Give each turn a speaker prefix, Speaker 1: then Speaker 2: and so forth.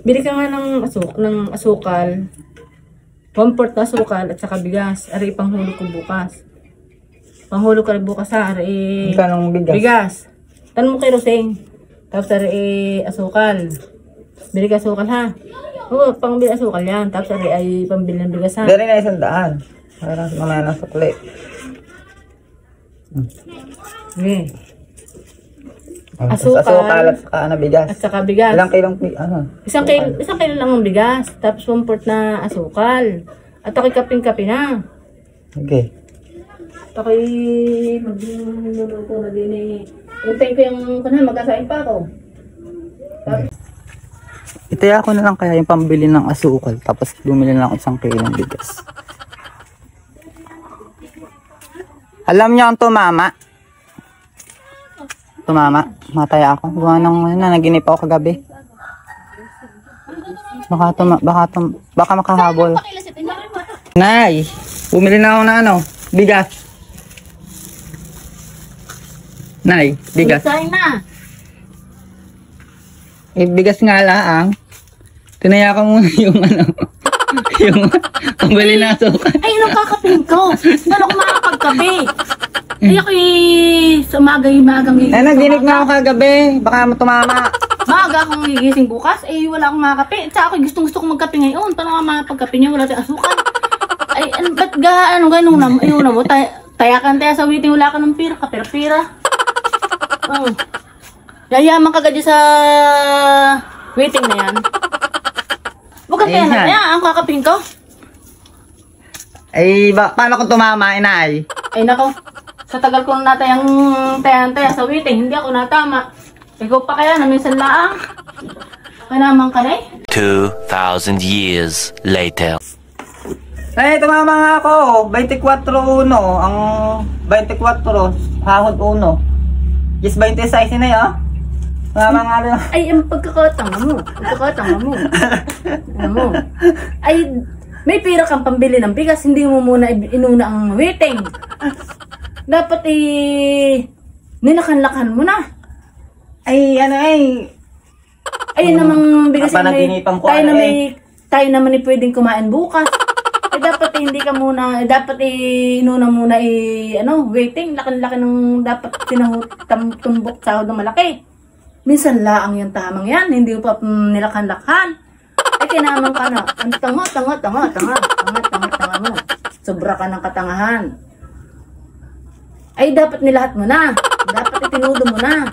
Speaker 1: Bili ka nga ng, asukal. 1/4 na asukal at saka bigas. Ari, panghulog ko bukas. Panghulog ka bukas ha. Ari,
Speaker 2: kanong bigas?
Speaker 1: Bigas. Tanong mo kay Roseng. Tapos ari, asukal. Bili ka asukal ha. Oo, pangbili asukal yan. Tapos ari ay pambili ng bigas ha.
Speaker 2: Dari na 100. Parang mamaya ng sukli.
Speaker 1: Okay.
Speaker 2: Asukal at saka bigas.
Speaker 1: At saka bigas.
Speaker 2: Ilang kilong
Speaker 1: Isang kilo lang ang bigas. Tapos 1/4 na asukal. At ako'y kaping-kapi na.
Speaker 2: Okay.
Speaker 1: At ako'y magluluto na din eh. Hintayin ko yung mag-asain pa ako.
Speaker 2: Itaya ko na lang kaya yung pambili ng asukal. Tapos bumili na lang 1 kilong bigas. Alam niyo ang tumama? Tumama. Mataya ako. Gawa ng naginip ako kagabi. Baka makahabol. Nay, bumili na ako na bigas. Nay, bigas.
Speaker 1: Hintayin na.
Speaker 2: Bigas nga lang. Tinaya ko muna yung yung pambili na asukal.
Speaker 1: Ay, anong kakapin ko? Paano ko makakapagkape? Ay, ako'y sa magang
Speaker 2: Eh, naginip nga ako kagabi. Baka tumama.
Speaker 1: Maaga akong gigising bukas. Eh, wala akong makakape. At saka ako'y gusto ko magkape ngayon. Paano nga makapagkape niyo? Wala tayong asukal. Ay, ba't ganun na? Ayun na mo. Tayakan tayo sa waiting. Wala ka ng pira. Kapira-pira. Oh. Yayaman ka gadyo sa waiting na yan. Huwag kang kaya na. Ang kakapin ko.
Speaker 2: Ay, paano kung tumama, inay?
Speaker 1: Ay, nako. Sa tagal ko natayang taya sa waiting, hindi ako natama. Ikaw pa kaya na minsan laang. Kaya naman ka na eh.
Speaker 3: 2,000 years later.
Speaker 2: Ay, tumama nga ako. 24-1. Ang 24, hahod 1. Yes, 26 na yun. Tumama nga rin.
Speaker 1: Ay, ang pagkakatanga mo. Ano mo? Ay, may pira kang pambili ng bigas, hindi mo muna inuna ang waiting. Dapat nilakan-lakan mo na.
Speaker 2: Ay,
Speaker 1: Ayun namang bigas tayo naman pwedeng kumain bukas. Ay, dapat hindi ka muna, dapat inuna muna waiting. Lakan-lakan ng dapat tumbok sahod ng malaki. Minsan laang yung tamang yan, hindi pa nilakan-lakan. Ay, kinamang ka na. Ang tanga mo. Sobra ka ng katangahan. Ay, dapat nilahat mo na. Dapat itinudo mo na.